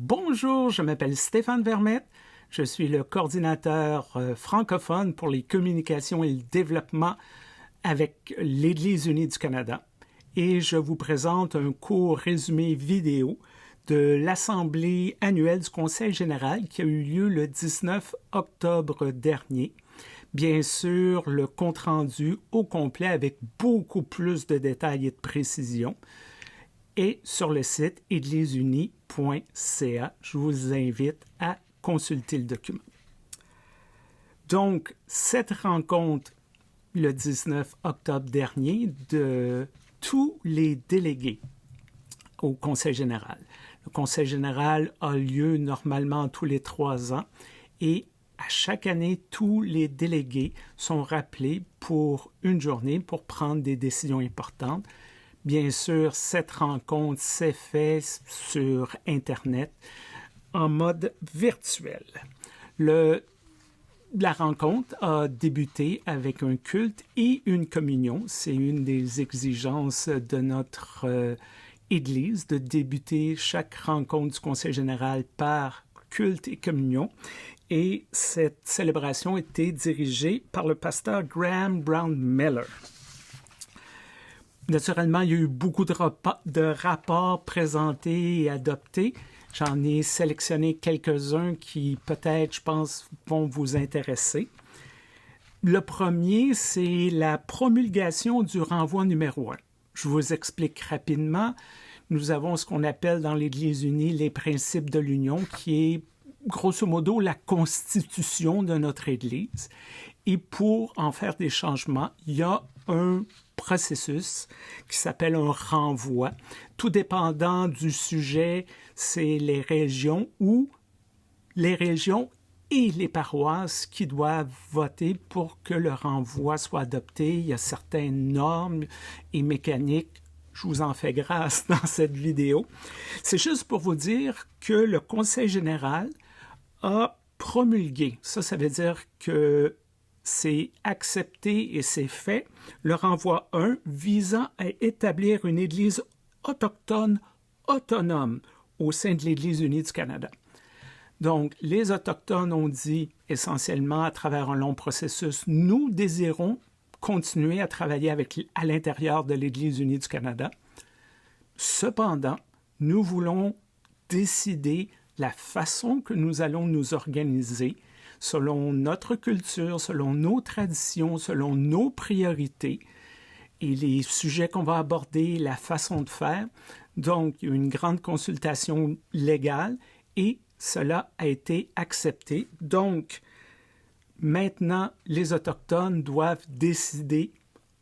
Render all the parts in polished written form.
Bonjour, je m'appelle Stéphane Vermette. Je suis le coordinateur francophone pour les communications et le développement avec l'Église unie du Canada. Et je vous présente un court résumé vidéo de l'Assemblée annuelle du Conseil général qui a eu lieu le 19 octobre dernier. Bien sûr, le compte-rendu au complet avec beaucoup plus de détails et de précisions est sur le site églisesunie.ca. Je vous invite à consulter le document. Donc, cette rencontre, le 19 octobre dernier, de tous les délégués au Conseil général. Le Conseil général a lieu normalement tous les 3 ans et à chaque année, tous les délégués sont rappelés pour une journée pour prendre des décisions importantes. Bien sûr, cette rencontre s'est faite sur Internet en mode virtuel. La rencontre a débuté avec un culte et une communion. C'est une des exigences de notre Église de débuter chaque rencontre du Conseil général par culte et communion. Et cette célébration était dirigée par le pasteur Graham Brown Miller. Naturellement, il y a eu beaucoup de rapports présentés et adoptés. J'en ai sélectionné quelques-uns qui, peut-être, je pense, vont vous intéresser. Le premier, c'est la promulgation du renvoi numéro 1. Je vous explique rapidement. Nous avons ce qu'on appelle dans l'Église unie les principes de l'union, qui est grosso modo la constitution de notre Église. Et pour en faire des changements, il y a un processus qui s'appelle un renvoi. Tout dépendant du sujet, c'est les régions et les paroisses qui doivent voter pour que le renvoi soit adopté. Il y a certaines normes et mécaniques. Je vous en fais grâce dans cette vidéo. C'est juste pour vous dire que le Conseil général a promulgué. Ça veut dire que c'est accepté et c'est fait. Le renvoi 1 visant à établir une Église autochtone autonome au sein de l'Église unie du Canada. Donc, les Autochtones ont dit essentiellement à travers un long processus, nous désirons continuer à travailler à l'intérieur de l'Église unie du Canada. Cependant, nous voulons décider la façon que nous allons nous organiser selon notre culture, selon nos traditions, selon nos priorités et les sujets qu'on va aborder, la façon de faire. Donc, il y a eu une grande consultation légale et cela a été accepté. Donc, maintenant, les Autochtones doivent décider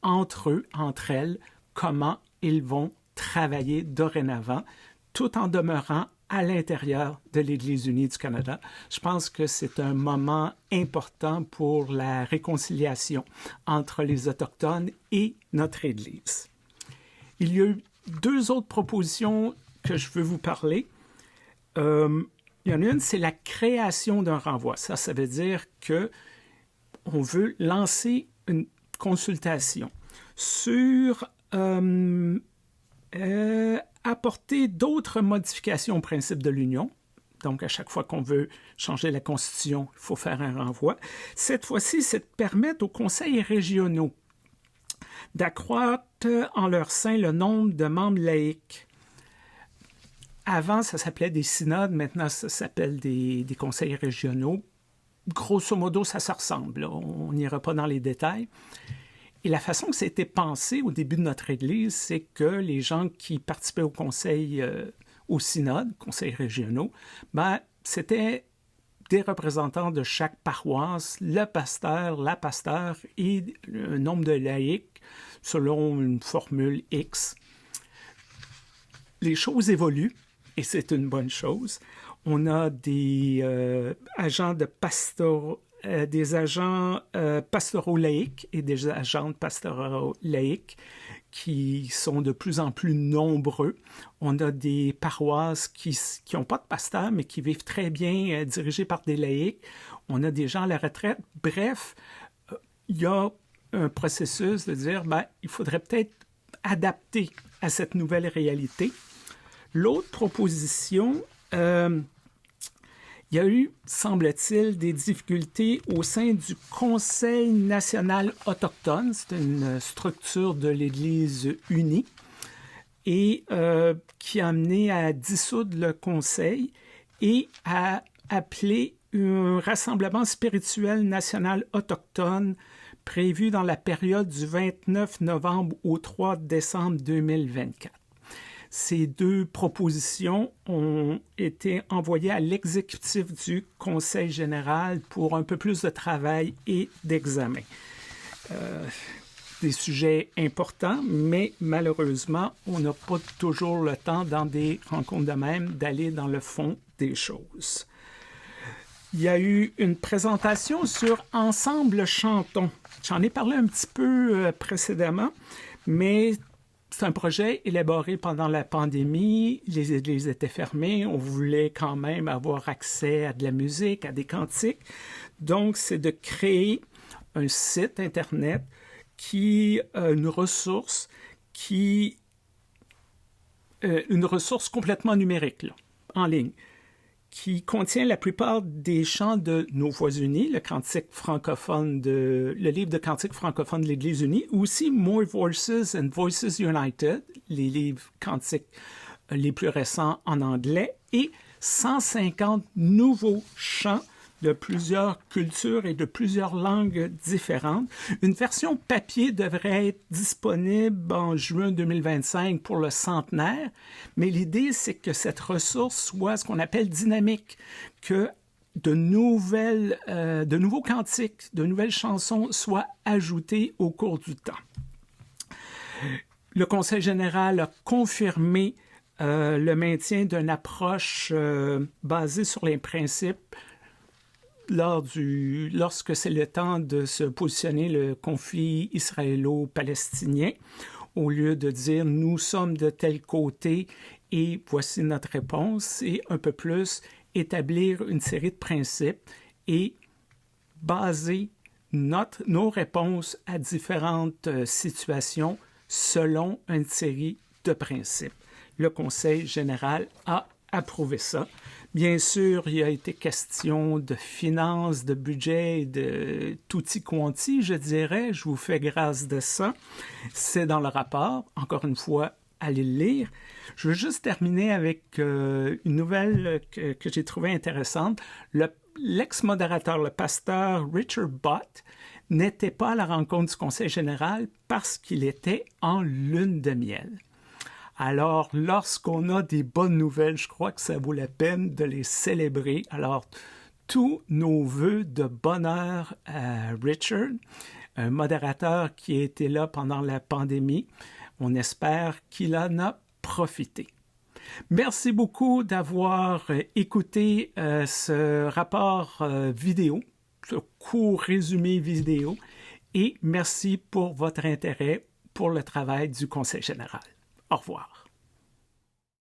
entre eux, entre elles, comment ils vont travailler dorénavant, tout en demeurant à l'intérieur de l'Église unie du Canada. Je pense que c'est un moment important pour la réconciliation entre les Autochtones et notre Église. Il y a eu 2 autres propositions que je veux vous parler. Il y en a une, c'est la création d'un renvoi. Ça veut dire que on veut lancer une consultation sur apporter d'autres modifications au principe de l'Union. Donc, à chaque fois qu'on veut changer la Constitution, il faut faire un renvoi. Cette fois-ci, c'est de permettre aux conseils régionaux d'accroître en leur sein le nombre de membres laïcs. Avant, ça s'appelait des synodes, maintenant, ça s'appelle des conseils régionaux. Grosso modo, ça se ressemble. On n'ira pas dans les détails. Et la façon que c'était pensé au début de notre Église, c'est que les gens qui participaient au conseil, au synode, conseils régionaux, c'était des représentants de chaque paroisse, le pasteur, la pasteur et un nombre de laïcs selon une formule X. Les choses évoluent et c'est une bonne chose. On a des agents de des agents pastoraux laïques et des agentes pastoraux laïques qui sont de plus en plus nombreux. On a des paroisses qui n'ont pas de pasteur, mais qui vivent très bien dirigées par des laïcs. On a des gens à la retraite. Bref, il y a un processus de dire, il faudrait peut-être adapter à cette nouvelle réalité. L'autre proposition, Il y a eu, semble-t-il, des difficultés au sein du Conseil national autochtone. C'est une structure de l'Église unie et qui a amené à dissoudre le Conseil et à appeler un rassemblement spirituel national autochtone prévu dans la période du 29 novembre au 3 décembre 2024. Ces deux propositions ont été envoyées à l'exécutif du Conseil général pour un peu plus de travail et d'examen. Des sujets importants, mais malheureusement, on n'a pas toujours le temps dans des rencontres de même d'aller dans le fond des choses. Il y a eu une présentation sur Ensemble Chantons. J'en ai parlé un petit peu précédemment, mais c'est un projet élaboré pendant la pandémie. Les églises étaient fermées. On voulait quand même avoir accès à de la musique, à des cantiques. Donc, c'est de créer un site Internet une ressource complètement numérique, là, en ligne, qui contient la plupart des chants de Nos Voix Unies, le livre de cantiques francophones de l'Église unie, ou aussi More Voices and Voices United, les livres cantiques les plus récents en anglais, et 150 nouveaux chants de plusieurs cultures et de plusieurs langues différentes. Une version papier devrait être disponible en juin 2025 pour le centenaire, mais l'idée, c'est que cette ressource soit ce qu'on appelle dynamique, que de nouveaux cantiques, de nouvelles chansons soient ajoutées au cours du temps. Le Conseil général a confirmé le maintien d'une approche basée sur les principes lorsque c'est le temps de se positionner le conflit israélo-palestinien, au lieu de dire « nous sommes de tel côté et voici notre réponse », et un peu plus établir une série de principes et baser nos réponses à différentes situations selon une série de principes. Le Conseil général a approuvé ça. Bien sûr, il a été question de finances, de budget, de tutti quanti, je dirais. Je vous fais grâce de ça. C'est dans le rapport. Encore une fois, allez le lire. Je veux juste terminer avec une nouvelle que j'ai trouvée intéressante. L'ex-modérateur, le pasteur Richard Bott, n'était pas à la rencontre du Conseil général parce qu'il était en lune de miel. Alors, lorsqu'on a des bonnes nouvelles, je crois que ça vaut la peine de les célébrer. Alors, tous nos vœux de bonheur à Richard, un modérateur qui a été là pendant la pandémie. On espère qu'il en a profité. Merci beaucoup d'avoir écouté ce rapport vidéo, ce court résumé vidéo, et merci pour votre intérêt pour le travail du Conseil général. Au revoir.